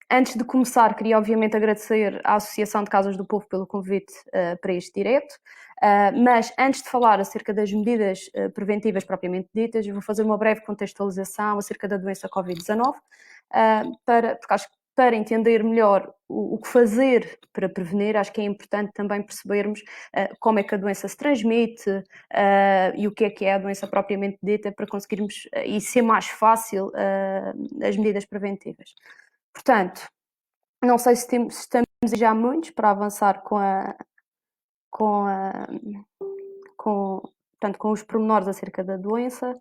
Antes de começar, queria obviamente agradecer à Associação de Casas do Povo pelo convite para este direto, mas antes de falar acerca das medidas preventivas propriamente ditas, eu vou fazer uma breve contextualização acerca da doença Covid-19, porque acho que para entender melhor o que fazer para prevenir, acho que é importante também percebermos como é que a doença se transmite e o que é a doença propriamente dita, para conseguirmos e ser mais fácil as medidas preventivas. Portanto, não sei se estamos já muitos para avançar com os pormenores acerca da doença,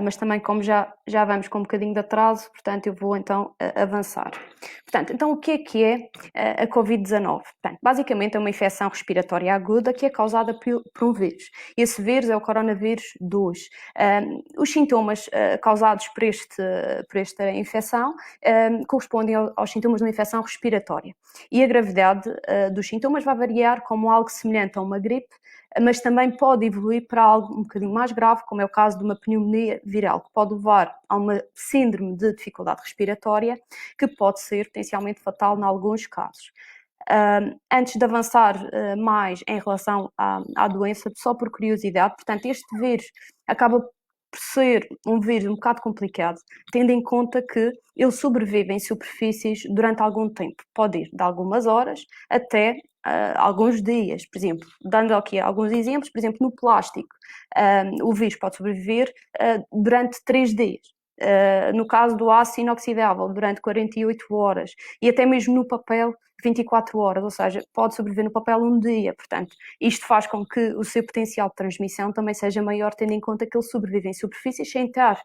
mas também como já vamos com um bocadinho de atraso, portanto eu vou então avançar. Portanto, então o que é a Covid-19? Portanto, basicamente é uma infecção respiratória aguda que é causada por um vírus. Esse vírus é o coronavírus 2. Os sintomas causados por esta infecção correspondem aos sintomas de uma infecção respiratória. E a gravidade dos sintomas vai variar como algo semelhante a uma gripe, mas também pode evoluir para algo um bocadinho mais grave, como é o caso de uma pneumonia viral, que pode levar a uma síndrome de dificuldade respiratória, que pode ser potencialmente fatal em alguns casos. Antes de avançar mais em relação à doença, só por curiosidade, portanto, este vírus acaba por ser um vírus um bocado complicado, tendo em conta que ele sobrevive em superfícies durante algum tempo, pode ir de algumas horas até alguns dias. Por exemplo, dando aqui alguns exemplos, por exemplo, no plástico, o vírus pode sobreviver durante 3 dias. No caso do aço inoxidável, durante 48 horas, e até mesmo no papel, 24 horas, ou seja, pode sobreviver no papel um dia. Portanto, isto faz com que o seu potencial de transmissão também seja maior, tendo em conta que ele sobrevive em superfícies sem estar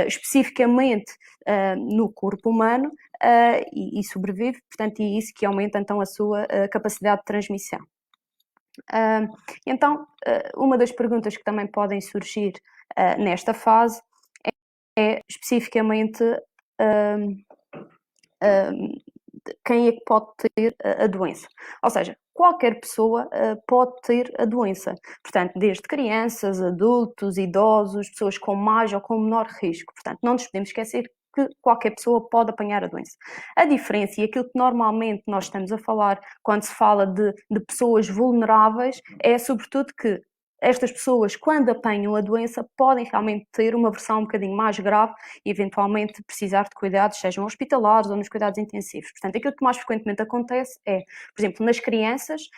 especificamente no corpo humano e sobrevive, portanto, e isso que aumenta então a sua capacidade de transmissão. Então, uma das perguntas que também podem surgir nesta fase é especificamente quem é que pode ter a doença. Ou seja, qualquer pessoa pode ter a doença. Portanto, desde crianças, adultos, idosos, pessoas com mais ou com menor risco. Portanto, não nos podemos esquecer que qualquer pessoa pode apanhar a doença. A diferença, e aquilo que normalmente nós estamos a falar quando se fala de pessoas vulneráveis, é sobretudo que estas pessoas, quando apanham a doença, podem realmente ter uma versão um bocadinho mais grave e eventualmente precisar de cuidados, sejam hospitalares ou nos cuidados intensivos. Portanto, aquilo que mais frequentemente acontece é, por exemplo, nas crianças,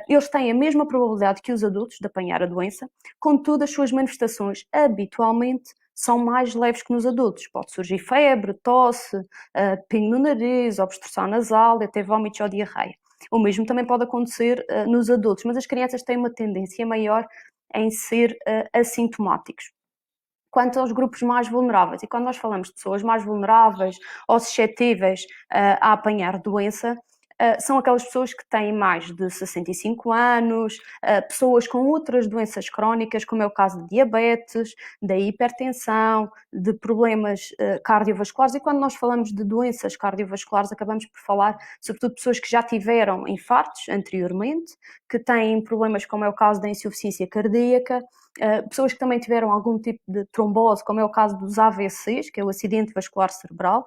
eles têm a mesma probabilidade que os adultos de apanhar a doença, contudo, as suas manifestações habitualmente são mais leves que nos adultos. Pode surgir febre, tosse, pingo no nariz, obstrução nasal, até vômitos ou diarreia. O mesmo também pode acontecer nos adultos, mas as crianças têm uma tendência maior em ser assintomáticos. Quanto aos grupos mais vulneráveis, e quando nós falamos de pessoas mais vulneráveis ou suscetíveis a apanhar doença, são aquelas pessoas que têm mais de 65 anos, pessoas com outras doenças crónicas, como é o caso de diabetes, da hipertensão, de problemas cardiovasculares. E quando nós falamos de doenças cardiovasculares, acabamos por falar sobretudo de pessoas que já tiveram infartos anteriormente, que têm problemas como é o caso da insuficiência cardíaca, pessoas que também tiveram algum tipo de trombose, como é o caso dos AVCs, que é o acidente vascular cerebral,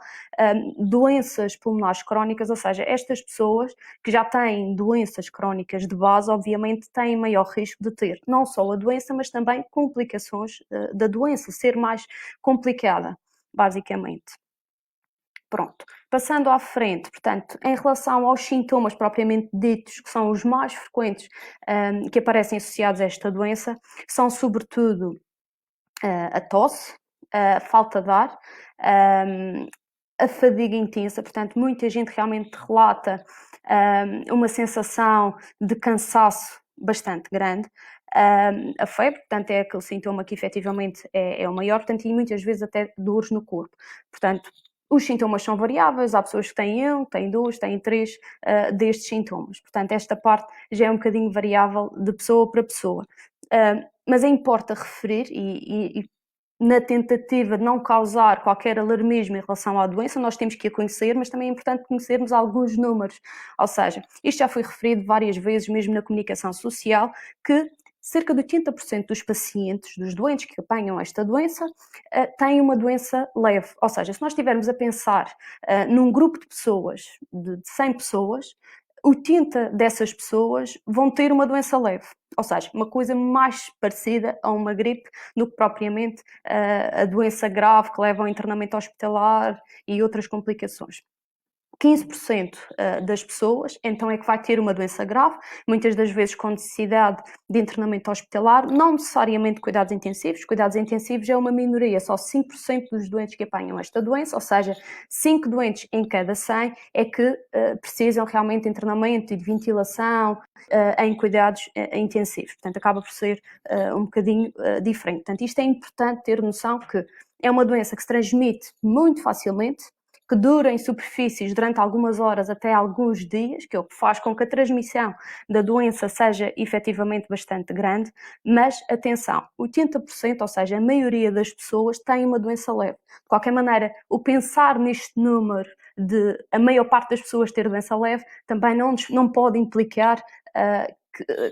doenças pulmonares crónicas, ou seja, estas pessoas que já têm doenças crónicas de base, obviamente têm maior risco de ter não só a doença, mas também complicações da doença, ser mais complicada, basicamente. Pronto, passando à frente, portanto, em relação aos sintomas propriamente ditos, que são os mais frequentes que aparecem associados a esta doença, são sobretudo a tosse, a falta de ar, a fadiga intensa, portanto, muita gente realmente relata uma sensação de cansaço bastante grande. A febre, portanto, é aquele sintoma que efetivamente é o maior, portanto, e muitas vezes até dores no corpo. Portanto, os sintomas são variáveis, há pessoas que têm 1, têm 2, têm 3 destes sintomas. Portanto, esta parte já é um bocadinho variável de pessoa para pessoa. Mas importa referir, e na tentativa de não causar qualquer alarmismo em relação à doença, nós temos que a conhecer, mas também é importante conhecermos alguns números. Ou seja, isto já foi referido várias vezes, mesmo na comunicação social, que cerca de 80% dos pacientes, dos doentes que apanham esta doença, têm uma doença leve. Ou seja, se nós estivermos a pensar num grupo de pessoas, de 100 pessoas, 80 dessas pessoas vão ter uma doença leve. Ou seja, uma coisa mais parecida a uma gripe do que propriamente a doença grave que leva ao internamento hospitalar e outras complicações. 15% das pessoas, então é que vai ter uma doença grave, muitas das vezes com necessidade de internamento hospitalar, não necessariamente cuidados intensivos. Cuidados intensivos é uma minoria, só 5% dos doentes que apanham esta doença, ou seja, 5 doentes em cada 100 é que precisam realmente de internamento e de ventilação em cuidados intensivos. Portanto, acaba por ser um bocadinho diferente. Portanto, isto é importante ter noção que é uma doença que se transmite muito facilmente, que dura em superfícies durante algumas horas até alguns dias, que é o que faz com que a transmissão da doença seja efetivamente bastante grande, mas atenção, 80%, ou seja, a maioria das pessoas tem uma doença leve. De qualquer maneira, o pensar neste número de a maior parte das pessoas ter doença leve também não pode implicar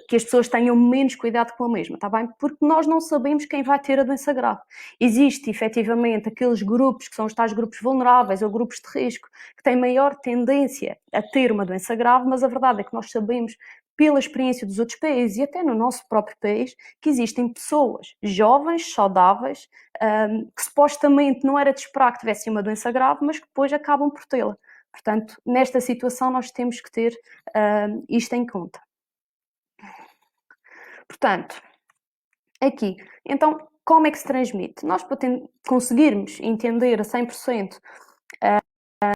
que as pessoas tenham menos cuidado com a mesma, está bem? Porque nós não sabemos quem vai ter a doença grave. Existe, efetivamente, aqueles grupos que são os tais grupos vulneráveis ou grupos de risco, que têm maior tendência a ter uma doença grave, mas a verdade é que nós sabemos, pela experiência dos outros países e até no nosso próprio país, que existem pessoas jovens, saudáveis, que supostamente não era de esperar que tivessem uma doença grave, mas que depois acabam por tê-la. Portanto, nesta situação nós temos que ter isto em conta. Portanto, aqui, então, como é que se transmite? Nós, para conseguirmos entender a 100%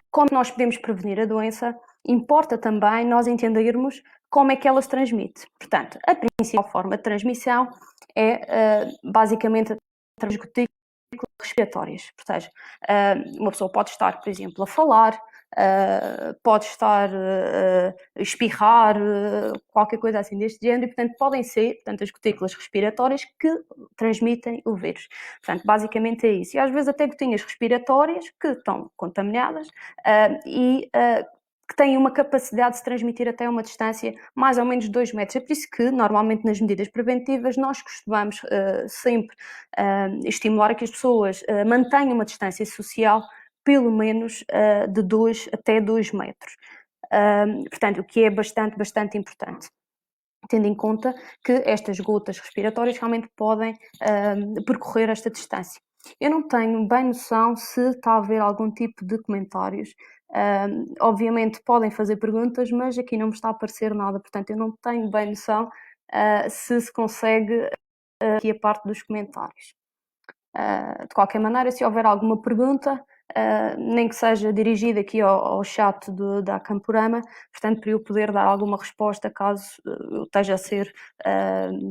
como nós podemos prevenir a doença, importa também nós entendermos como é que ela se transmite. Portanto, a principal forma de transmissão é basicamente através de gotículas respiratórias. Portanto, uma pessoa pode estar, por exemplo, a falar, pode estar a espirrar, qualquer coisa assim deste género, e portanto podem ser as gotículas respiratórias que transmitem o vírus. Portanto, basicamente é isso. E às vezes até gotinhas respiratórias que estão contaminadas que têm uma capacidade de se transmitir até uma distância mais ou menos de 2 metros. É por isso que, normalmente, nas medidas preventivas, nós costumamos sempre estimular a que as pessoas mantenham uma distância social pelo menos de 2 até 2 metros. Portanto, o que é bastante importante, tendo em conta que estas gotas respiratórias realmente podem percorrer esta distância. Eu não tenho bem noção se está a haver algum tipo de comentários. Obviamente podem fazer perguntas, mas aqui não me está a aparecer nada, portanto eu não tenho bem noção se consegue aqui a parte dos comentários. De qualquer maneira, se houver alguma pergunta, nem que seja dirigida aqui ao chat da Camporama, portanto, para eu poder dar alguma resposta caso eu esteja a ser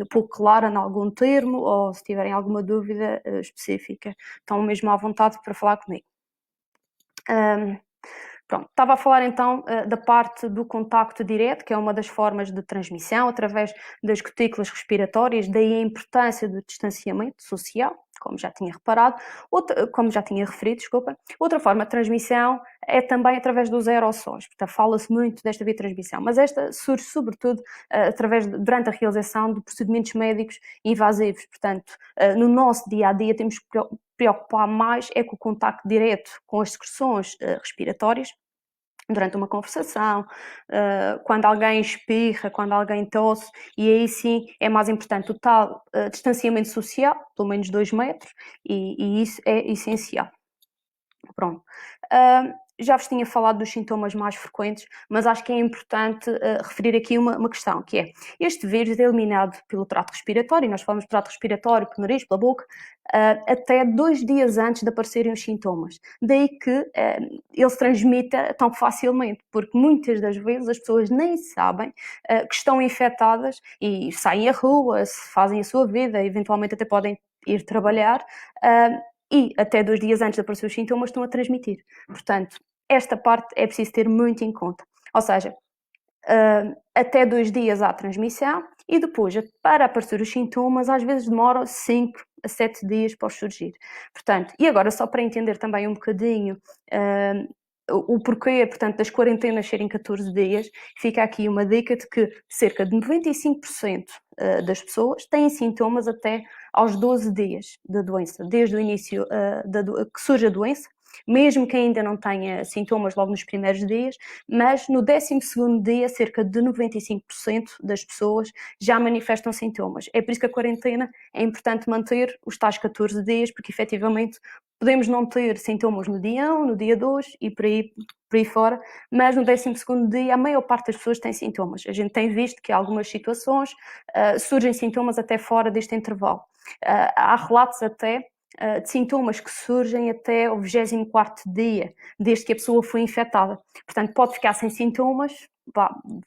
pouco clara em algum termo ou se tiverem alguma dúvida específica, estão mesmo à vontade para falar comigo. Pronto, estava a falar então da parte do contacto direto, que é uma das formas de transmissão, através das gotículas respiratórias, daí a importância do distanciamento social, como já tinha reparado, como já tinha referido, desculpa. Outra forma de transmissão é também através dos aerossóis, portanto fala-se muito desta via de transmissão, mas esta surge sobretudo durante a realização de procedimentos médicos invasivos, portanto no nosso dia-a-dia temos que preocupar mais é com o contacto direto com as secreções respiratórias, durante uma conversação, quando alguém espirra, quando alguém tosse, e aí sim é mais importante o tal distanciamento social, pelo menos 2 metros, e isso é essencial. Pronto. Já vos tinha falado dos sintomas mais frequentes, mas acho que é importante referir aqui uma questão, que é, este vírus é eliminado pelo trato respiratório, e nós falamos de trato respiratório, pelo nariz, pela boca, até 2 dias antes de aparecerem os sintomas. Daí que ele se transmita tão facilmente, porque muitas das vezes as pessoas nem sabem que estão infectadas e saem à rua, fazem a sua vida, eventualmente até podem ir trabalhar, e até 2 dias antes de aparecer os sintomas estão a transmitir. Portanto, esta parte é preciso ter muito em conta. Ou seja, até 2 dias há transmissão e depois, para aparecer os sintomas, às vezes demoram 5 a 7 dias para surgir. Portanto, e agora só para entender também um bocadinho o porquê, portanto, das quarentenas serem 14 dias, fica aqui uma dica de que cerca de 95% das pessoas têm sintomas até aos 12 dias da doença, desde o início que surge a doença, mesmo que ainda não tenha sintomas logo nos primeiros dias, mas no 12º dia, cerca de 95% das pessoas já manifestam sintomas. É por isso que a quarentena é importante manter os tais 14 dias, porque efetivamente podemos não ter sintomas no dia 1, no dia 2 e por aí fora, mas no 12º dia a maior parte das pessoas tem sintomas. A gente tem visto que em algumas situações surgem sintomas até fora deste intervalo. Há relatos até de sintomas que surgem até o 24º dia, desde que a pessoa foi infectada. Portanto, pode ficar sem sintomas,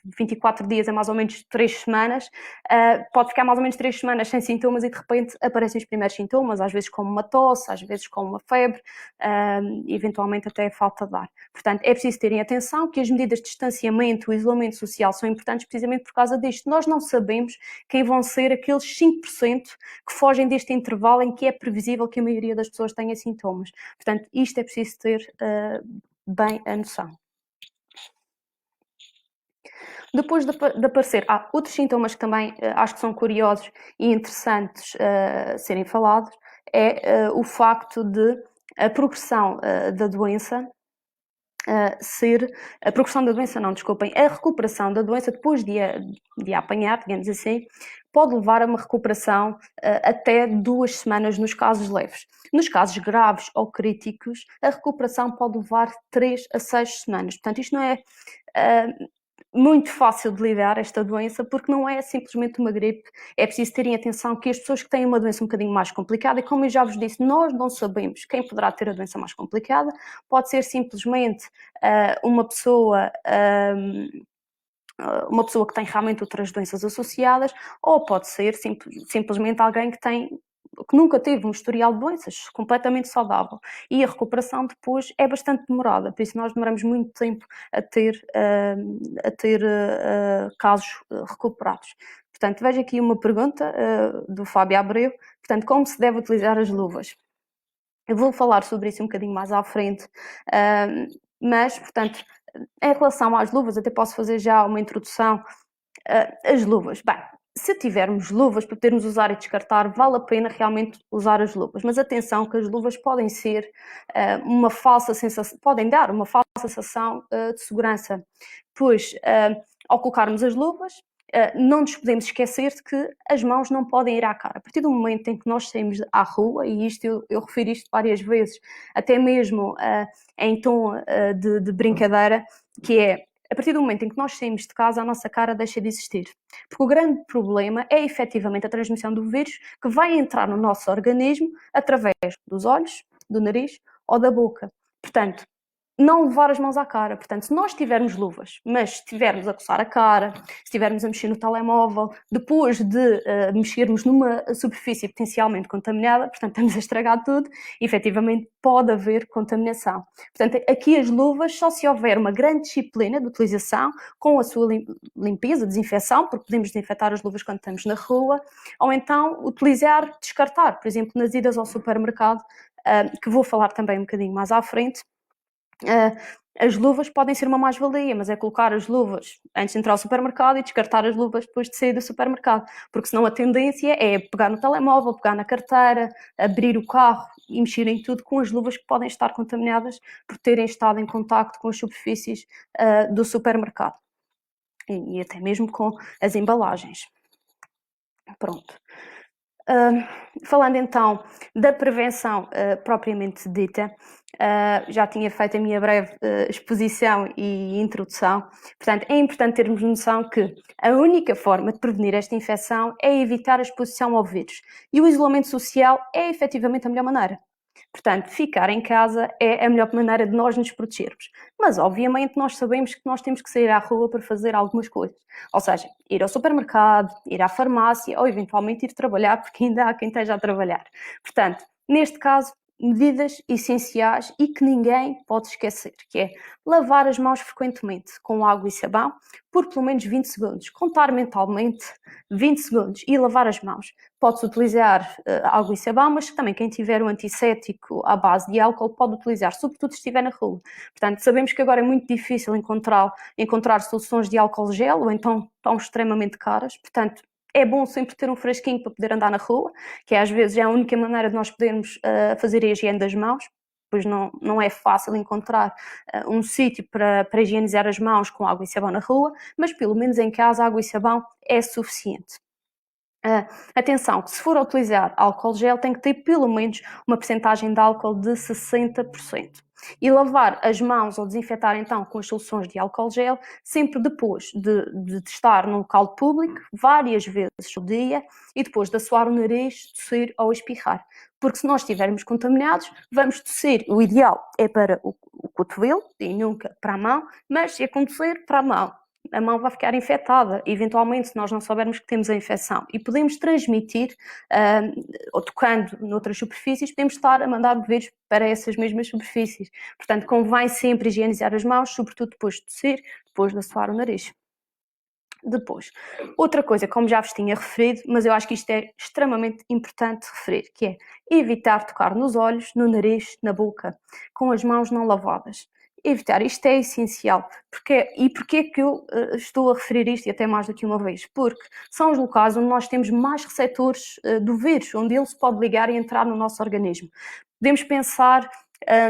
24 dias é mais ou menos 3 semanas, pode ficar mais ou menos 3 semanas sem sintomas e de repente aparecem os primeiros sintomas, às vezes como uma tosse, às vezes como uma febre, eventualmente até falta de ar. Portanto, é preciso terem atenção que as medidas de distanciamento, o isolamento social são importantes precisamente por causa disto. Nós não sabemos quem vão ser aqueles 5% que fogem deste intervalo em que é previsível que a maioria das pessoas tenha sintomas. Portanto, isto é preciso ter bem a noção. Depois de aparecer, há outros sintomas que também acho que são curiosos e interessantes serem falados, é o facto de a progressão da doença a progressão da doença, não, desculpem, a recuperação da doença depois de a apanhar, digamos assim, pode levar a uma recuperação até 2 semanas nos casos leves. Nos casos graves ou críticos, a recuperação pode levar 3 a 6 semanas. Portanto, isto não é muito fácil de lidar, esta doença, porque não é simplesmente uma gripe. É preciso terem atenção que as pessoas que têm uma doença um bocadinho mais complicada, e como eu já vos disse, nós não sabemos quem poderá ter a doença mais complicada, pode ser simplesmente uma pessoa que tem realmente outras doenças associadas, ou pode ser simplesmente alguém que nunca teve um historial de doenças, completamente saudável. E a recuperação depois é bastante demorada, por isso nós demoramos muito tempo a ter casos recuperados. Portanto, vejo aqui uma pergunta do Fábio Abreu, portanto, como se deve utilizar as luvas? Eu vou falar sobre isso um bocadinho mais à frente, mas, portanto, em relação às luvas, até posso fazer já uma introdução. As luvas, bem, se tivermos luvas para podermos usar e descartar, vale a pena realmente usar as luvas, mas atenção que as luvas podem ser uma falsa sensação, podem dar uma falsa sensação de segurança, pois ao colocarmos as luvas, não nos podemos esquecer de que as mãos não podem ir à cara. A partir do momento em que nós saímos à rua, e isto eu refiro isto várias vezes, até mesmo em tom de brincadeira, que é, a partir do momento em que nós saímos de casa, a nossa cara deixa de existir. Porque o grande problema é efetivamente a transmissão do vírus que vai entrar no nosso organismo através dos olhos, do nariz ou da boca. Portanto, não levar as mãos à cara. Portanto, se nós tivermos luvas, mas estivermos a coçar a cara, se estivermos a mexer no telemóvel, depois de mexermos numa superfície potencialmente contaminada, portanto, estamos a estragar tudo, efetivamente pode haver contaminação. Portanto, aqui as luvas, só se houver uma grande disciplina de utilização, com a sua limpeza, desinfecção, porque podemos desinfetar as luvas quando estamos na rua, ou então utilizar, descartar, por exemplo, nas idas ao supermercado, que vou falar também um bocadinho mais à frente. As luvas podem ser uma mais-valia, mas é colocar as luvas antes de entrar ao supermercado e descartar as luvas depois de sair do supermercado, porque senão a tendência é pegar no telemóvel, pegar na carteira, abrir o carro e mexer em tudo com as luvas que podem estar contaminadas por terem estado em contacto com as superfícies do supermercado e até mesmo com as embalagens. Pronto. Falando então da prevenção propriamente dita, já tinha feito a minha breve exposição e introdução, portanto é importante termos noção que a única forma de prevenir esta infecção é evitar a exposição ao vírus e o isolamento social é efetivamente a melhor maneira. Portanto, ficar em casa é a melhor maneira de nós nos protegermos. Mas, obviamente, nós sabemos que nós temos que sair à rua para fazer algumas coisas. Ou seja, ir ao supermercado, ir à farmácia ou, eventualmente, ir trabalhar, porque ainda há quem esteja a trabalhar. Portanto, neste caso, medidas essenciais e que ninguém pode esquecer, que é lavar as mãos frequentemente com água e sabão por pelo menos 20 segundos, contar mentalmente 20 segundos e lavar as mãos. Pode-se utilizar água e sabão, mas também quem tiver um antisséptico à base de álcool pode utilizar, sobretudo se estiver na rua. Portanto, sabemos que agora é muito difícil encontrar soluções de álcool gel ou então tão extremamente caras, portanto, É bom sempre ter um frasquinho para poder andar na rua, que às vezes é a única maneira de nós podermos fazer a higiene das mãos, pois não é fácil encontrar um sítio para higienizar as mãos com água e sabão na rua, mas pelo menos em casa água e sabão é suficiente. Atenção, que se for a utilizar álcool gel tem que ter pelo menos uma percentagem de álcool de 60%. E lavar as mãos ou desinfetar então com as soluções de álcool gel sempre depois de estar num local público, várias vezes ao dia, e depois de assoar o nariz, tossir ou espirrar. Porque se nós estivermos contaminados, vamos tossir. O ideal é para o cotovelo e nunca para a mão, mas se acontecer, para a mão vai ficar infectada, eventualmente, se nós não soubermos que temos a infecção. E podemos transmitir, ou tocando noutras superfícies, podemos estar a mandar o vírus para essas mesmas superfícies. Portanto, convém sempre higienizar as mãos, sobretudo depois de tossir, depois de assoar o nariz. Depois, outra coisa, como já vos tinha referido, mas eu acho que isto é extremamente importante referir, que é evitar tocar nos olhos, no nariz, na boca, com as mãos não lavadas. Evitar, isto é essencial. Porquê é que eu estou a referir isto, e até mais do que uma vez? Porque são os locais onde nós temos mais receptores do vírus, onde ele se pode ligar e entrar no nosso organismo. Podemos pensar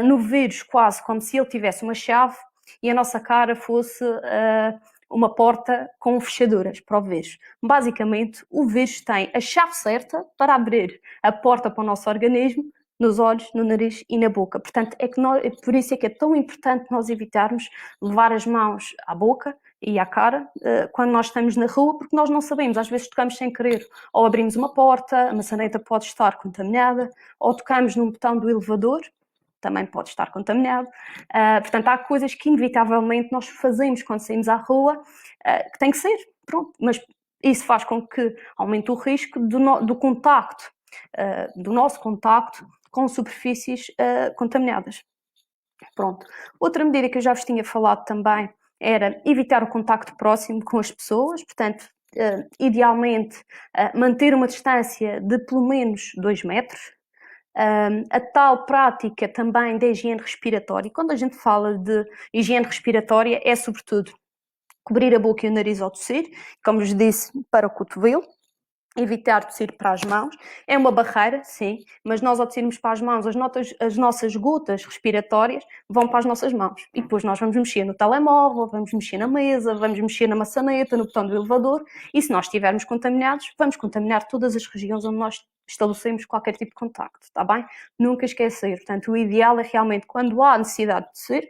no vírus quase como se ele tivesse uma chave e a nossa cara fosse uma porta com fechaduras para o vírus. Basicamente, o vírus tem a chave certa para abrir a porta para o nosso organismo, nos olhos, no nariz e na boca. Portanto, por isso é que é tão importante nós evitarmos levar as mãos à boca e à cara quando nós estamos na rua, porque nós não sabemos, às vezes tocamos sem querer, ou abrimos uma porta, a maçaneta pode estar contaminada, ou tocamos num botão do elevador, também pode estar contaminado. Portanto, há coisas que inevitavelmente nós fazemos quando saímos à rua, que tem que ser, pronto, mas isso faz com que aumente o risco do contacto, do nosso contacto com superfícies contaminadas. Pronto. Outra medida que eu já vos tinha falado também era evitar o contacto próximo com as pessoas, portanto, idealmente manter uma distância de pelo menos 2 metros. A tal prática também da higiene respiratória. Quando a gente fala de higiene respiratória, é sobretudo cobrir a boca e o nariz ao tossir, como vos disse, para o cotovelo, evitar tossir para as mãos. É uma barreira, sim, mas nós ao tossirmos para as mãos, as nossas gotas respiratórias vão para as nossas mãos. E depois nós vamos mexer no telemóvel, vamos mexer na mesa, vamos mexer na maçaneta, no botão do elevador, e se nós estivermos contaminados, vamos contaminar todas as regiões onde nós estabelecemos qualquer tipo de contacto, está bem? Nunca esquecer. Portanto, o ideal é realmente, quando há necessidade de tossir,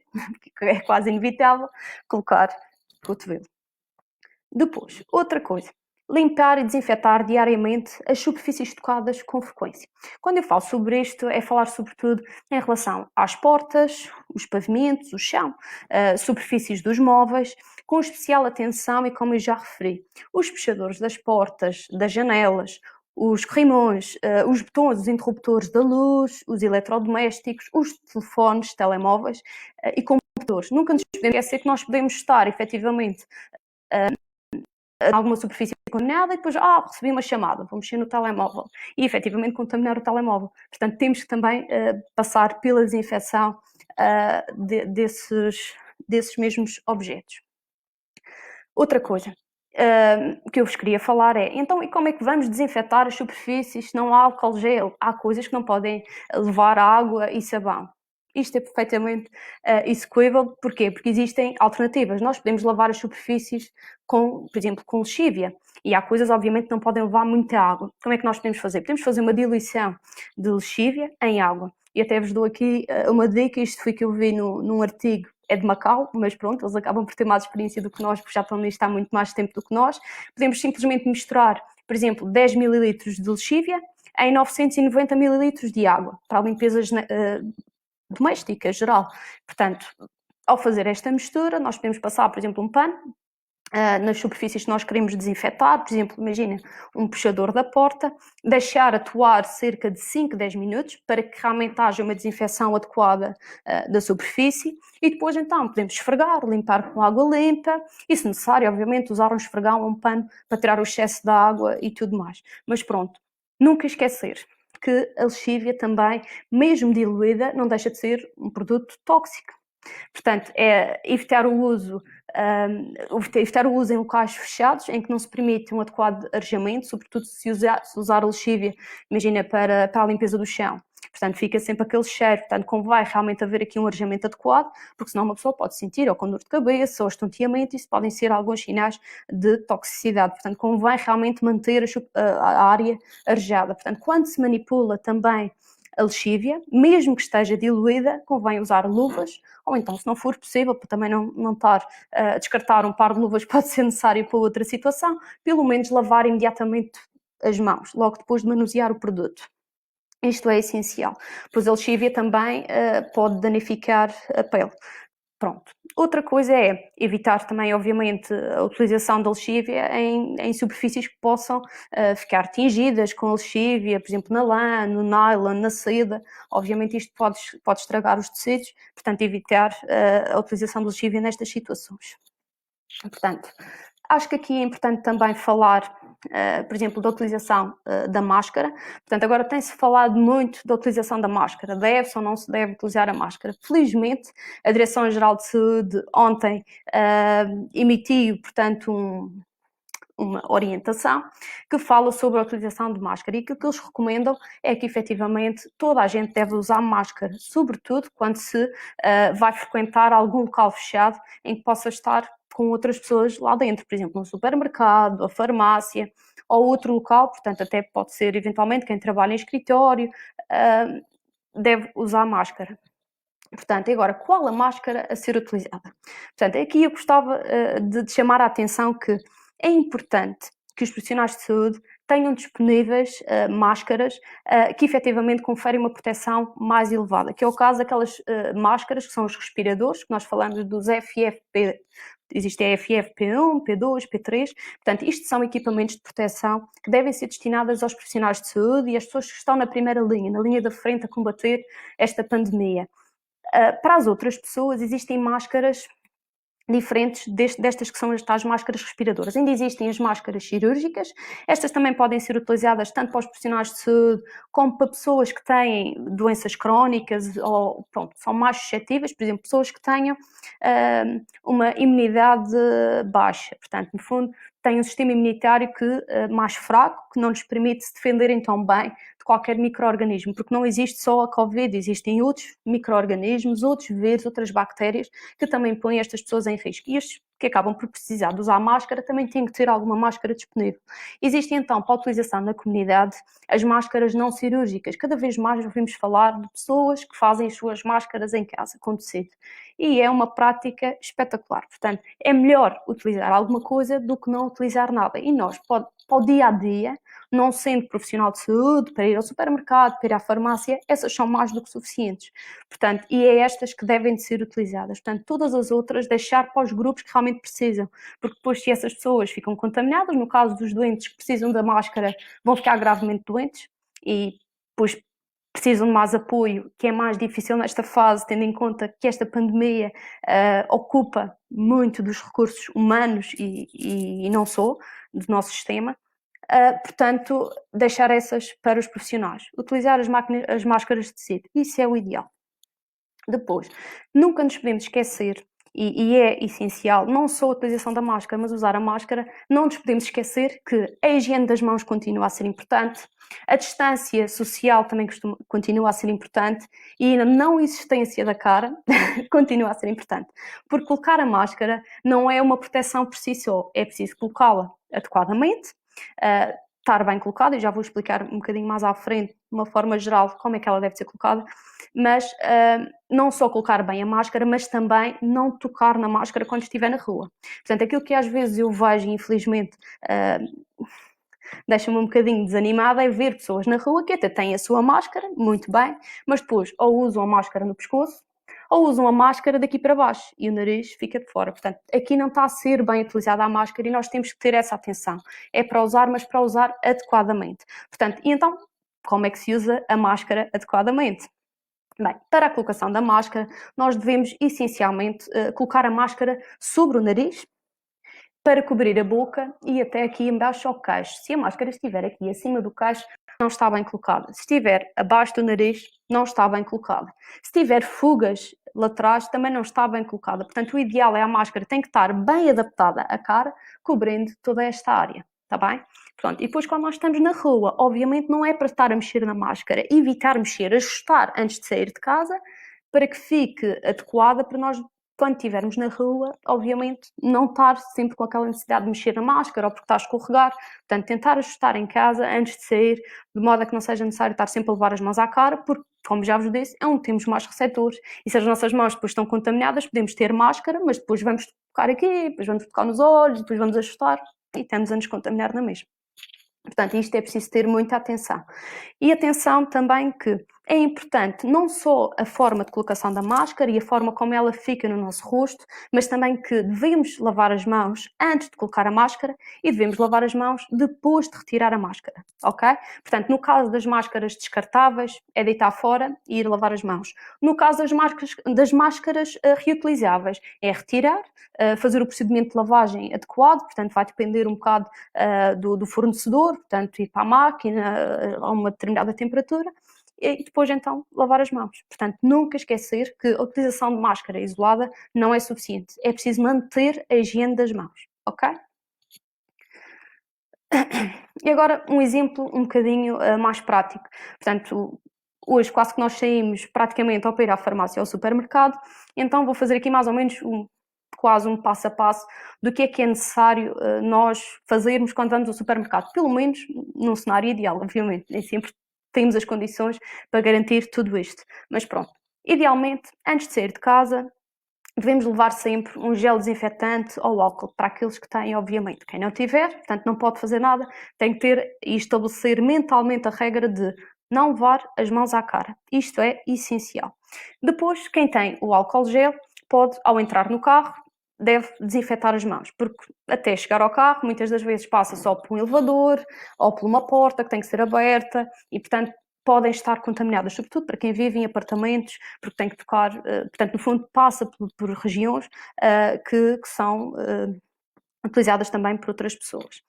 que é quase inevitável, colocar o cotovelo. Depois, outra coisa. Limpar e desinfetar diariamente as superfícies tocadas com frequência. Quando eu falo sobre isto, é falar sobretudo em relação às portas, os pavimentos, o chão, superfícies dos móveis, com especial atenção e, como eu já referi, os fechadores das portas, das janelas, os corrimões, os botões, os interruptores da luz, os eletrodomésticos, os telefones, telemóveis e computadores. Nunca nos podemos esquecer que nós podemos estar, efetivamente, alguma superfície contaminada e depois, recebi uma chamada, vou mexer no telemóvel e efetivamente contaminar o telemóvel. Portanto, temos que também passar pela desinfecção desses mesmos objetos. Outra coisa que eu vos queria falar é, então, e como é que vamos desinfetar as superfícies se não há álcool gel? Há coisas que não podem levar água e sabão. Isto é perfeitamente execuível. Porquê? Porque existem alternativas. Nós podemos lavar as superfícies por exemplo, com lexívia. E há coisas, obviamente, que não podem levar muita água. Como é que nós podemos fazer? Podemos fazer uma diluição de lexívia em água. E até vos dou aqui uma dica, isto foi que eu vi num artigo, é de Macau, mas pronto, eles acabam por ter mais experiência do que nós, porque já estão nisto há muito mais tempo do que nós. Podemos simplesmente misturar, por exemplo, 10 ml de lexívia em 990 ml de água, para a limpeza doméstica geral. Portanto, ao fazer esta mistura, nós podemos passar, por exemplo, um pano nas superfícies que nós queremos desinfetar, por exemplo, imagina um puxador da porta, deixar atuar cerca de 5, 10 minutos para que realmente haja uma desinfecção adequada da superfície e depois então podemos esfregar, limpar com água limpa e se necessário, obviamente, usar um esfregão ou um pano para tirar o excesso da água e tudo mais. Mas pronto, nunca esquecer que a lexívia também, mesmo diluída, não deixa de ser um produto tóxico. Portanto, é evitar o uso em locais fechados, em que não se permite um adequado arejamento, sobretudo se usar a lexívia, imagina, para a limpeza do chão. Portanto, fica sempre aquele cheiro. Portanto, convém realmente haver aqui um arejamento adequado, porque senão uma pessoa pode sentir ou com dor de cabeça ou estonteamento, isso podem ser alguns sinais de toxicidade. Portanto, convém realmente manter a área arejada. Portanto, quando se manipula também a lexívia, mesmo que esteja diluída, convém usar luvas, ou então, se não for possível, para também não estar a descartar um par de luvas, pode ser necessário para outra situação, pelo menos lavar imediatamente as mãos, logo depois de manusear o produto. Isto é essencial, pois a lexívia também pode danificar a pele. Pronto. Outra coisa é evitar também, obviamente, a utilização da lexívia em superfícies que possam ficar tingidas com a lexívia, por exemplo, na lã, no nylon, na seda. Obviamente isto pode estragar os tecidos, portanto, evitar a utilização da lexívia nestas situações. Portanto, acho que aqui é importante também falar, por exemplo, da utilização da máscara. Portanto, agora tem-se falado muito da utilização da máscara. Deve-se ou não se deve utilizar a máscara? Felizmente, a Direção-Geral de Saúde ontem emitiu, portanto, uma orientação que fala sobre a utilização de máscara, e aquilo que eles recomendam é que efetivamente toda a gente deve usar máscara, sobretudo quando se vai frequentar algum local fechado em que possa estar com outras pessoas lá dentro, por exemplo, no supermercado, a farmácia ou outro local, portanto até pode ser eventualmente quem trabalha em escritório, deve usar máscara. Portanto, agora, qual a máscara a ser utilizada? Portanto, aqui eu gostava de chamar a atenção que é importante que os profissionais de saúde tenham disponíveis máscaras que efetivamente conferem uma proteção mais elevada, que é o caso daquelas máscaras que são os respiradores, que nós falamos dos FFP, existem a FFP1, P2, P3, portanto, isto são equipamentos de proteção que devem ser destinados aos profissionais de saúde e às pessoas que estão na primeira linha, na linha da frente a combater esta pandemia. Para as outras pessoas existem máscaras diferentes destas que são as tais máscaras respiradoras. Ainda existem as máscaras cirúrgicas, estas também podem ser utilizadas tanto para os profissionais de saúde como para pessoas que têm doenças crónicas ou, pronto, são mais suscetíveis, por exemplo, pessoas que tenham uma imunidade baixa, portanto, no fundo, têm um sistema imunitário mais fraco, que não lhes permite se defenderem tão bem de qualquer micro-organismo, porque não existe só a Covid, existem outros micro-organismos, outros vírus, outras bactérias que também põem estas pessoas em risco. E estes que acabam por precisar de usar máscara também têm que ter alguma máscara disponível. Existem então, para a utilização na comunidade, as máscaras não cirúrgicas. Cada vez mais ouvimos falar de pessoas que fazem as suas máscaras em casa, com tecido. E é uma prática espetacular. Portanto, é melhor utilizar alguma coisa do que não utilizar nada. E nós, para o dia a dia, não sendo profissional de saúde, para ir ao supermercado, para ir à farmácia, essas são mais do que suficientes. Portanto, e é estas que devem de ser utilizadas. Portanto, todas as outras deixar para os grupos que realmente precisam, porque depois se essas pessoas ficam contaminadas, no caso dos doentes que precisam da máscara, vão ficar gravemente doentes e depois precisam de mais apoio, que é mais difícil nesta fase, tendo em conta que esta pandemia ocupa muito dos recursos humanos e não só, do nosso sistema. Portanto, deixar essas para os profissionais. Utilizar as máscaras de tecido, isso é o ideal. Depois, nunca nos podemos esquecer, e é essencial, não só a utilização da máscara, mas usar a máscara, não nos podemos esquecer que a higiene das mãos continua a ser importante, a distância social também continua a ser importante e a não existência da cara continua a ser importante. Porque colocar a máscara não é uma proteção por si só, é preciso colocá-la adequadamente, estar bem colocada, e já vou explicar um bocadinho mais à frente, de uma forma geral, como é que ela deve ser colocada, mas não só colocar bem a máscara, mas também não tocar na máscara quando estiver na rua. Portanto, aquilo que às vezes eu vejo, infelizmente, deixa-me um bocadinho desanimada é ver pessoas na rua que até têm a sua máscara, muito bem, mas depois ou usam a máscara no pescoço, ou usam a máscara daqui para baixo e o nariz fica de fora. Portanto, aqui não está a ser bem utilizada a máscara e nós temos que ter essa atenção. É para usar, mas para usar adequadamente. Portanto, e então, como é que se usa a máscara adequadamente? Bem, para a colocação da máscara, nós devemos essencialmente colocar a máscara sobre o nariz, para cobrir a boca e até aqui embaixo ao queixo. Se a máscara estiver aqui acima do queixo, não está bem colocada. Se estiver abaixo do nariz, não está bem colocada. Se tiver fugas laterais também não está bem colocada. Portanto, o ideal é a máscara tem que estar bem adaptada à cara, cobrindo toda esta área, está bem? Pronto, e depois quando nós estamos na rua, obviamente não é para estar a mexer na máscara, evitar mexer, ajustar antes de sair de casa, para que fique adequada para nós, quando estivermos na rua, obviamente não estar sempre com aquela necessidade de mexer na máscara ou porque está a escorregar. Portanto, tentar ajustar em casa antes de sair, de modo a que não seja necessário estar sempre a levar as mãos à cara, porque, como já vos disse, é onde temos mais receptores. E se as nossas mãos depois estão contaminadas, podemos ter máscara, mas depois vamos tocar aqui, depois vamos tocar nos olhos, depois vamos ajustar e estamos a nos contaminar na mesma. Portanto, isto é preciso ter muita atenção. E atenção também que é importante não só a forma de colocação da máscara e a forma como ela fica no nosso rosto, mas também que devemos lavar as mãos antes de colocar a máscara e devemos lavar as mãos depois de retirar a máscara, ok? Portanto, no caso das máscaras descartáveis, é deitar fora e ir lavar as mãos. No caso das máscaras reutilizáveis, é retirar, fazer o procedimento de lavagem adequado, portanto, vai depender um bocado do fornecedor, portanto, ir para a máquina a uma determinada temperatura, e depois então lavar as mãos. Portanto, nunca esquecer que a utilização de máscara isolada não é suficiente. É preciso manter a higiene das mãos, ok? E agora um exemplo um bocadinho mais prático. Portanto, hoje quase que nós saímos praticamente ao para ir à farmácia ou ao supermercado, então vou fazer aqui mais ou menos quase um passo a passo do que é necessário nós fazermos quando vamos ao supermercado, pelo menos num cenário ideal, obviamente, nem sempre temos as condições para garantir tudo isto, mas pronto. Idealmente, antes de sair de casa, devemos levar sempre um gel desinfetante ou álcool para aqueles que têm, obviamente. Quem não tiver, portanto, não pode fazer nada, tem que ter e estabelecer mentalmente a regra de não levar as mãos à cara. Isto é essencial. Depois, quem tem o álcool gel, pode, ao entrar no carro, deve desinfetar as mãos, porque até chegar ao carro, muitas das vezes passa só por um elevador ou por uma porta que tem que ser aberta e, portanto, podem estar contaminadas, sobretudo para quem vive em apartamentos, porque tem que tocar, portanto, no fundo, passa por regiões que são utilizadas também por outras pessoas.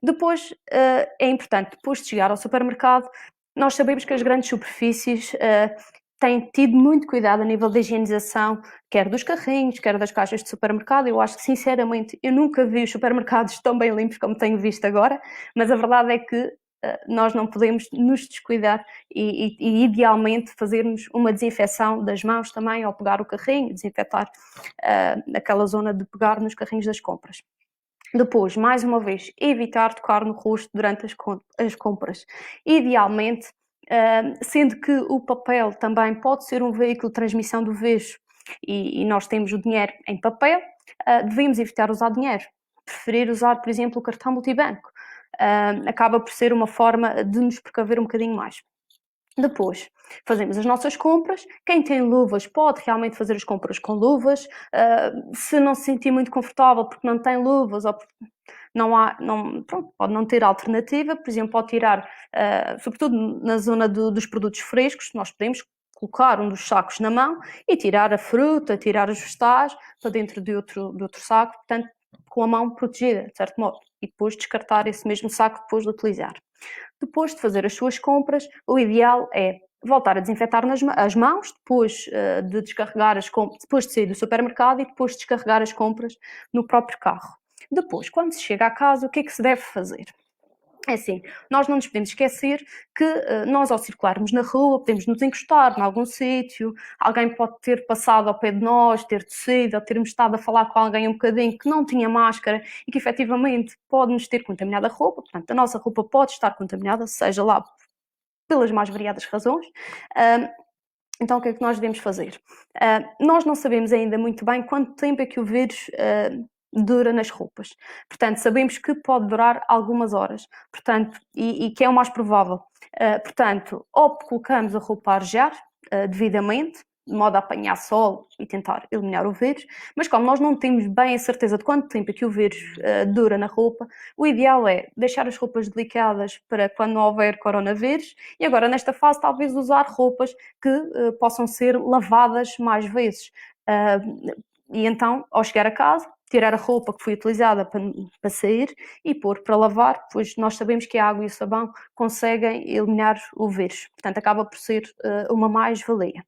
Depois, é importante, depois de chegar ao supermercado, nós sabemos que as grandes superfícies têm tido muito cuidado a nível da higienização, quer dos carrinhos, quer das caixas de supermercado. Eu acho que, sinceramente, eu nunca vi os supermercados tão bem limpos como tenho visto agora, mas a verdade é que nós não podemos nos descuidar e idealmente fazermos uma desinfecção das mãos também ao pegar o carrinho, desinfetar aquela zona de pegar nos carrinhos das compras. Depois, mais uma vez, evitar tocar no rosto durante as compras. Idealmente, sendo que o papel também pode ser um veículo de transmissão do vírus e nós temos o dinheiro em papel, devemos evitar usar dinheiro. Preferir usar, por exemplo, o cartão multibanco. Acaba por ser uma forma de nos precaver um bocadinho mais. Depois, fazemos as nossas compras. Quem tem luvas pode realmente fazer as compras com luvas. Se não se sentir muito confortável porque não tem luvas ou porque pronto, pode não ter alternativa, por exemplo, pode tirar, sobretudo na zona dos produtos frescos, nós podemos colocar um dos sacos na mão e tirar a fruta, tirar os vegetais para dentro de outro saco, portanto, com a mão protegida, de certo modo, e depois descartar esse mesmo saco depois de utilizar. Depois de fazer as suas compras, o ideal é voltar a desinfetar as mãos, depois de descarregar as compras, depois de sair do supermercado e depois de descarregar as compras no próprio carro. Depois, quando se chega à casa, o que é que se deve fazer? É assim, nós não nos podemos esquecer que nós ao circularmos na rua podemos nos encostar em algum sítio, alguém pode ter passado ao pé de nós, ter tossido, ou termos estado a falar com alguém um bocadinho que não tinha máscara e que efetivamente pode nos ter contaminado a roupa, portanto a nossa roupa pode estar contaminada, seja lá pelas mais variadas razões. Então o que é que nós devemos fazer? Nós não sabemos ainda muito bem quanto tempo é que o vírus dura nas roupas. Portanto, sabemos que pode durar algumas horas, portanto, e que é o mais provável. Portanto, ou colocamos a roupa a arejar devidamente, de modo a apanhar sol e tentar eliminar o vírus, mas como nós não temos bem a certeza de quanto tempo é que o vírus dura na roupa, o ideal é deixar as roupas delicadas para quando não houver coronavírus e agora nesta fase talvez usar roupas que possam ser lavadas mais vezes. E então, ao chegar a casa, tirar a roupa que foi utilizada para sair e pôr para lavar, pois nós sabemos que a água e o sabão conseguem eliminar o vírus. Portanto, acaba por ser uma mais-valia.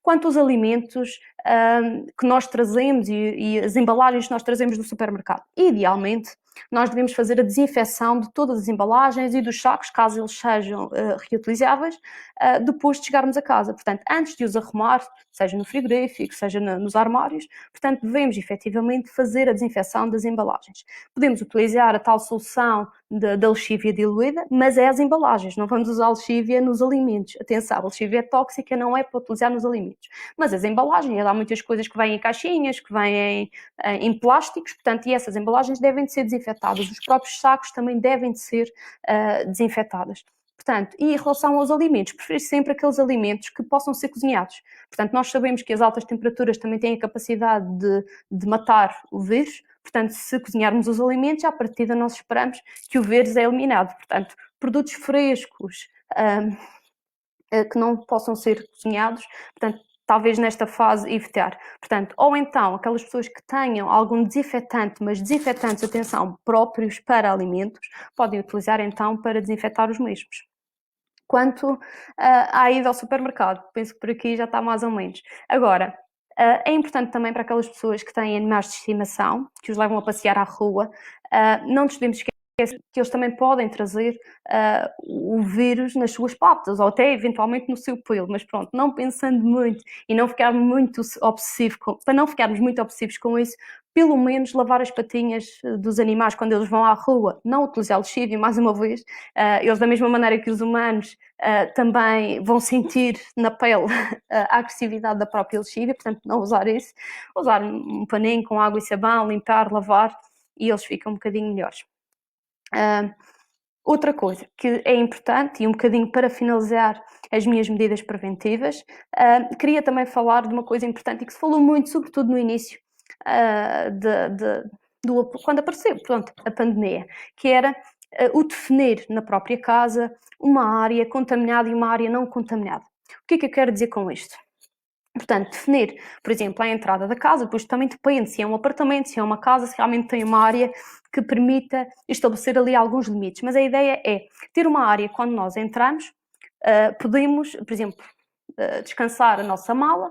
Quanto aos alimentos que nós trazemos e as embalagens que nós trazemos do supermercado, idealmente nós devemos fazer a desinfecção de todas as embalagens e dos sacos, caso eles sejam reutilizáveis, depois de chegarmos a casa. Portanto, antes de os arrumar, seja no frigorífico, seja nos armários, portanto, devemos efetivamente fazer a desinfecção das embalagens. Podemos utilizar a tal solução da lexívia diluída, mas é as embalagens, não vamos usar a lexívia nos alimentos. Atenção, a lexívia é tóxica, não é para utilizar nos alimentos. Mas as embalagens, há muitas coisas que vêm em caixinhas, que vêm em plásticos, portanto, e essas embalagens devem de ser desinfetadas. Os próprios sacos também devem de ser desinfetadas. Portanto, e em relação aos alimentos, prefiro sempre aqueles alimentos que possam ser cozinhados. Portanto, nós sabemos que as altas temperaturas também têm a capacidade de matar o vírus. Portanto, se cozinharmos os alimentos, à partida nós esperamos que o vírus é eliminado. Portanto, produtos frescos que não possam ser cozinhados, portanto, talvez nesta fase evitar. Portanto, ou então aquelas pessoas que tenham algum desinfetante, mas desinfetantes, atenção, próprios para alimentos, podem utilizar então para desinfetar os mesmos. Quanto à ida ao supermercado, penso que por aqui já está mais ou menos. Agora, é importante também para aquelas pessoas que têm animais de estimação, que os levam a passear à rua, não nos devemos esquecer que eles também podem trazer o vírus nas suas patas, ou até eventualmente no seu pelo, mas pronto, não pensando muito e não ficar muito obsessivo para não ficarmos muito obsessivos com isso, pelo menos lavar as patinhas dos animais quando eles vão à rua, não utilizar lexívia, mais uma vez, eles da mesma maneira que os humanos também vão sentir na pele a agressividade da própria lexívia, portanto não usar isso, usar um paninho com água e sabão, limpar, lavar, e eles ficam um bocadinho melhores. Outra coisa que é importante, e um bocadinho para finalizar as minhas medidas preventivas, queria também falar de uma coisa importante e que se falou muito, sobretudo no início, quando apareceu, pronto, a pandemia, que era o definir na própria casa uma área contaminada e uma área não contaminada. O que é que eu quero dizer com isto? Portanto, definir, por exemplo, a entrada da casa, depois também depende se é um apartamento, se é uma casa, se realmente tem uma área que permita estabelecer ali alguns limites. Mas a ideia é ter uma área, quando nós entramos, podemos, por exemplo, descansar a nossa mala,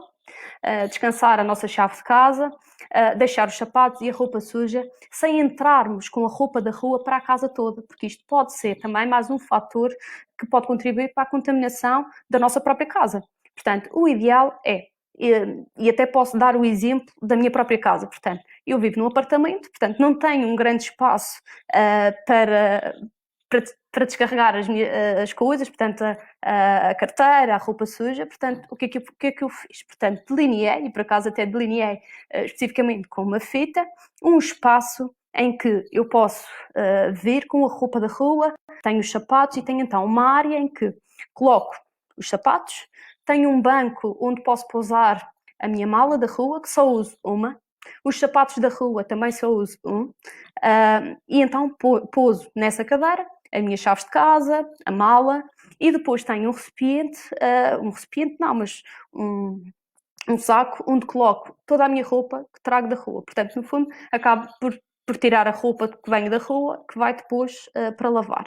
descansar a nossa chave de casa, deixar os sapatos e a roupa suja, sem entrarmos com a roupa da rua para a casa toda, porque isto pode ser também mais um fator que pode contribuir para a contaminação da nossa própria casa. Portanto, o ideal é, e até posso dar o exemplo da minha própria casa, portanto, eu vivo num apartamento, portanto, não tenho um grande espaço para descarregar as coisas, portanto, a carteira, a roupa suja, portanto, o que é que eu fiz? Portanto, delineei, e por acaso até delineei especificamente com uma fita, um espaço em que eu posso vir com a roupa da rua, tenho os sapatos e tenho então uma área em que coloco os sapatos, tenho um banco onde posso pousar a minha mala da rua, que só uso uma, os sapatos da rua também só uso um, e então pouso nessa cadeira as minhas chaves de casa, a mala, e depois tenho um recipiente não, mas um saco onde coloco toda a minha roupa que trago da rua. Portanto, no fundo, acabo por tirar a roupa que venho da rua, que vai depois para lavar.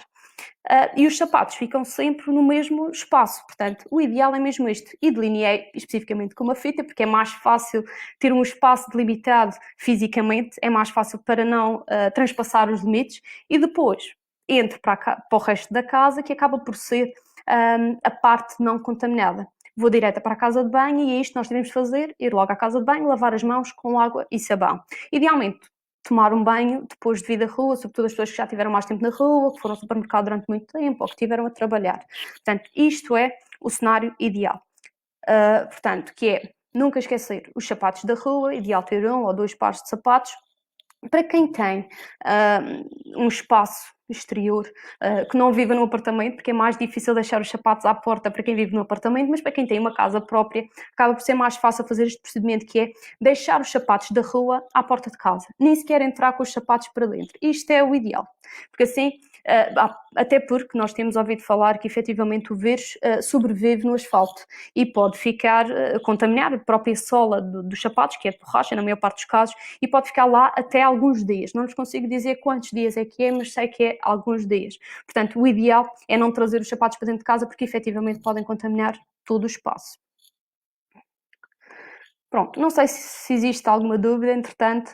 E os sapatos ficam sempre no mesmo espaço, portanto, o ideal é mesmo este. E delineei especificamente com uma fita, porque é mais fácil ter um espaço delimitado fisicamente, é mais fácil para não transpassar os limites, e depois entro para o resto da casa, que acaba por ser a parte não contaminada. Vou direta para a casa de banho e é isto que nós devemos fazer, ir logo à casa de banho, lavar as mãos com água e sabão. Idealmente, tomar um banho depois de vir da rua, sobretudo as pessoas que já tiveram mais tempo na rua, que foram ao supermercado durante muito tempo ou que estiveram a trabalhar. Portanto, isto é o cenário ideal. Portanto, que é nunca esquecer os sapatos da rua, ideal ter 1 ou 2 pares de sapatos. Para quem tem um espaço exterior, que não vive num apartamento, porque é mais difícil deixar os sapatos à porta para quem vive num apartamento, mas para quem tem uma casa própria, acaba por ser mais fácil fazer este procedimento, que é deixar os sapatos da rua à porta de casa, nem sequer entrar com os sapatos para dentro. Isto é o ideal, porque assim, até porque nós temos ouvido falar que efetivamente o vírus sobrevive no asfalto e pode ficar, contaminar a própria sola dos sapatos, que é de borracha na maior parte dos casos, e pode ficar lá até alguns dias. Não vos consigo dizer quantos dias é que é, mas sei que é alguns dias. Portanto, o ideal é não trazer os sapatos para dentro de casa, porque efetivamente podem contaminar todo o espaço. Pronto, não sei se existe alguma dúvida, entretanto,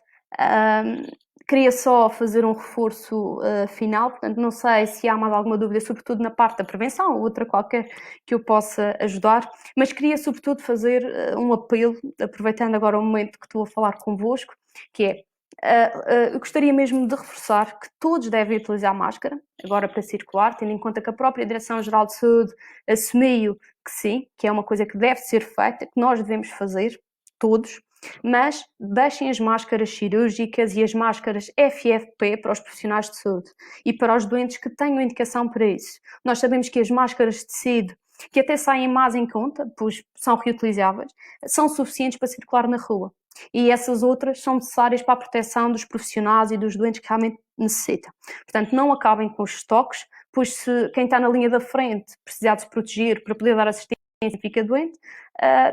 queria só fazer um reforço final, portanto, não sei se há mais alguma dúvida, sobretudo na parte da prevenção, ou outra qualquer que eu possa ajudar, mas queria sobretudo fazer um apelo, aproveitando agora o momento que estou a falar convosco, que é, eu gostaria mesmo de reforçar que todos devem utilizar máscara, agora para circular, tendo em conta que a própria Direção-Geral de Saúde assumiu que sim, que é uma coisa que deve ser feita, que nós devemos fazer, todos, mas deixem as máscaras cirúrgicas e as máscaras FFP para os profissionais de saúde e para os doentes que tenham indicação para isso. Nós sabemos que as máscaras de tecido, que até saem mais em conta, pois são reutilizáveis, são suficientes para circular na rua. E essas outras são necessárias para a proteção dos profissionais e dos doentes que realmente necessitam. Portanto, não acabem com os estoques, pois se quem está na linha da frente precisar de se proteger para poder dar assistência e fica doente,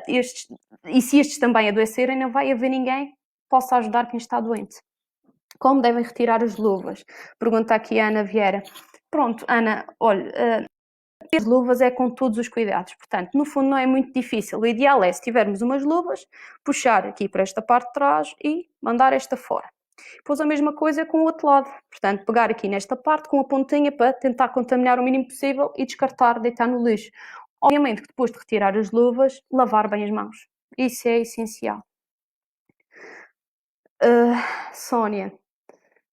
e se estes também adoecerem, não vai haver ninguém que possa ajudar quem está doente. Como devem retirar as luvas? Pergunta aqui a Ana Vieira. Pronto, Ana, olha, as luvas é com todos os cuidados, portanto, no fundo não é muito difícil. O ideal é, se tivermos umas luvas, puxar aqui para esta parte de trás e mandar esta fora. Depois a mesma coisa com o outro lado, portanto, pegar aqui nesta parte com a pontinha para tentar contaminar o mínimo possível e descartar, deitar no lixo. Obviamente que depois de retirar as luvas, lavar bem as mãos. Isso é essencial. Sónia,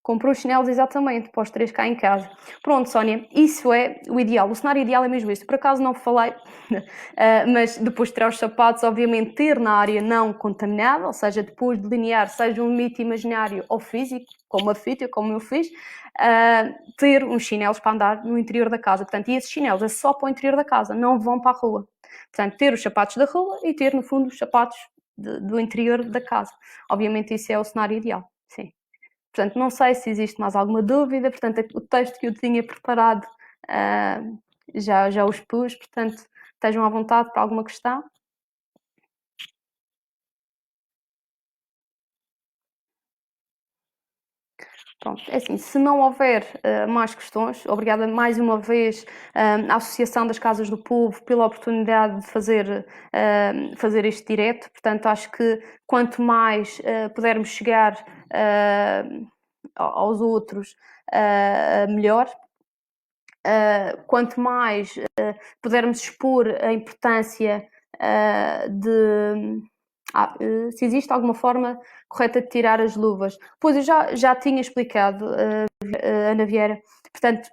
comprou os chinelos exatamente para os 3 cá em casa. Pronto, Sónia, isso é o ideal. O cenário ideal é mesmo este. Por acaso não falei, mas depois de tirar os sapatos, obviamente ter na área não contaminada, ou seja, depois de delinear, seja um limite imaginário ou físico, como a fita, como eu fiz, ter uns chinelos para andar no interior da casa. Portanto, e esses chinelos é só para o interior da casa, não vão para a rua. Portanto, ter os sapatos da rua e ter, no fundo, os sapatos do interior da casa. Obviamente isso é o cenário ideal, sim. Portanto, não sei se existe mais alguma dúvida, portanto, o texto que eu tinha preparado já os pus, portanto, estejam à vontade para alguma questão. Pronto, é assim, se não houver mais questões, obrigada mais uma vez à Associação das Casas do Povo pela oportunidade de fazer este direto. Portanto, acho que quanto mais pudermos chegar aos outros, melhor. Quanto mais pudermos expor a importância de se existe alguma forma correta de tirar as luvas. Pois eu já tinha explicado, Ana Vieira, portanto,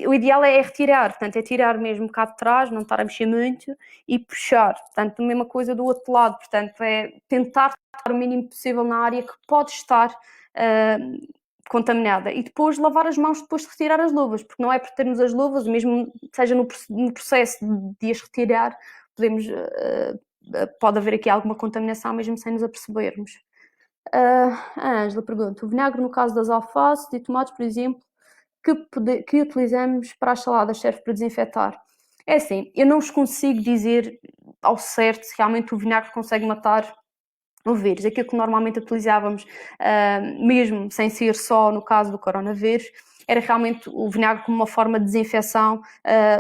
o ideal é retirar, portanto, é tirar mesmo cá de trás, não estar a mexer muito e puxar, portanto, a mesma coisa do outro lado, portanto, é tentar estar o mínimo possível na área que pode estar contaminada e depois lavar as mãos depois de retirar as luvas, porque não é por termos as luvas, mesmo seja no processo de as retirar, pode haver aqui alguma contaminação mesmo sem nos apercebermos. A Ângela pergunta, o vinagre no caso das alfaces e tomates, por exemplo, que utilizamos para as saladas serve para desinfetar? É assim, eu não vos consigo dizer ao certo se realmente o vinagre consegue matar o vírus. Aquilo que normalmente utilizávamos, mesmo sem ser só no caso do coronavírus, era realmente o vinagre como uma forma de desinfecção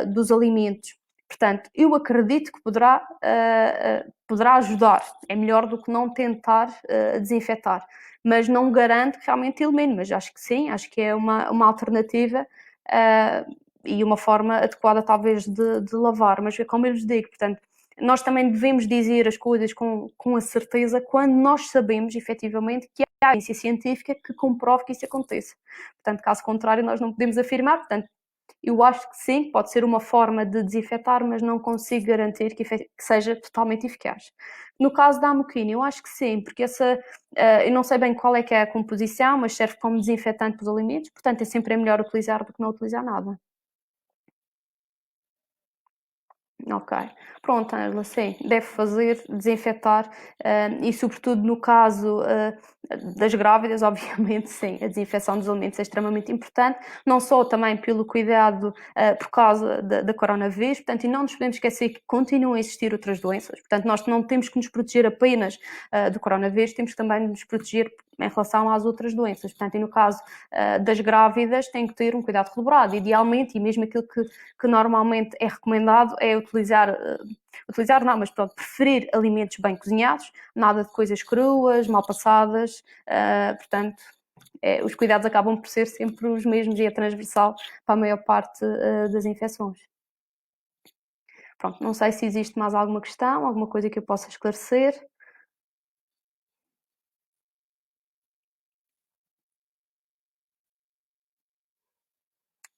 dos alimentos. Portanto, eu acredito que poderá ajudar. É melhor do que não tentar desinfetar. Mas não garanto que realmente elimine. Mas acho que sim, acho que é uma alternativa e uma forma adequada talvez de lavar. Mas como eu lhes digo, portanto, nós também devemos dizer as coisas com a certeza quando nós sabemos efetivamente que há ciência científica que comprove que isso aconteça. Portanto, caso contrário, nós não podemos afirmar. Portanto, eu acho que sim, pode ser uma forma de desinfetar, mas não consigo garantir que seja totalmente eficaz. No caso da amoquina, eu acho que sim, porque eu não sei bem qual é que é a composição, mas serve como desinfetante dos alimentos, portanto, é sempre melhor utilizar do que não utilizar nada. Ok. Pronto, Ângela, sim, deve fazer, desinfetar e sobretudo no caso das grávidas, obviamente sim, a desinfecção dos alimentos é extremamente importante, não só também pelo cuidado por causa da coronavírus, portanto, e não nos podemos esquecer que continuam a existir outras doenças, portanto, nós não temos que nos proteger apenas do coronavírus, temos que também nos proteger em relação às outras doenças, portanto, e no caso das grávidas tem que ter um cuidado redobrado, idealmente, e mesmo aquilo que normalmente é recomendado é utilizar utilizar não, mas pronto, preferir alimentos bem cozinhados, nada de coisas cruas, mal passadas, portanto, os cuidados acabam por ser sempre os mesmos e é transversal para a maior parte das infecções. Pronto, não sei se existe mais alguma questão, alguma coisa que eu possa esclarecer.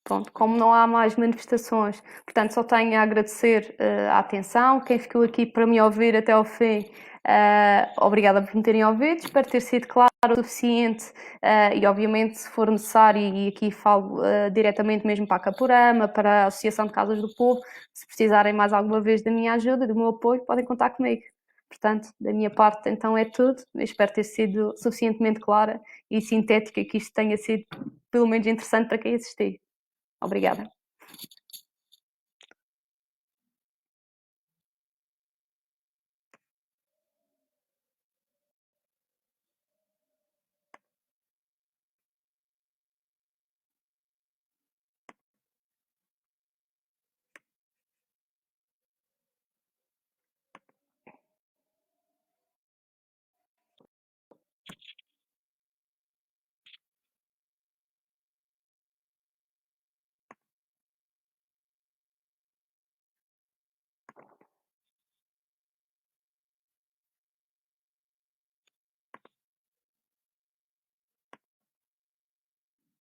Pronto, como não há mais manifestações, portanto, só tenho a agradecer a atenção. Quem ficou aqui para me ouvir até ao fim, obrigada por me terem ouvido. Espero ter sido claro o suficiente e, obviamente, se for necessário, e aqui falo diretamente mesmo para a Caporama, para a Associação de Casas do Povo, se precisarem mais alguma vez da minha ajuda, do meu apoio, podem contar comigo. Portanto, da minha parte, então é tudo. Eu espero ter sido suficientemente clara e sintética, que isto tenha sido, pelo menos, interessante para quem assistiu. Obrigada.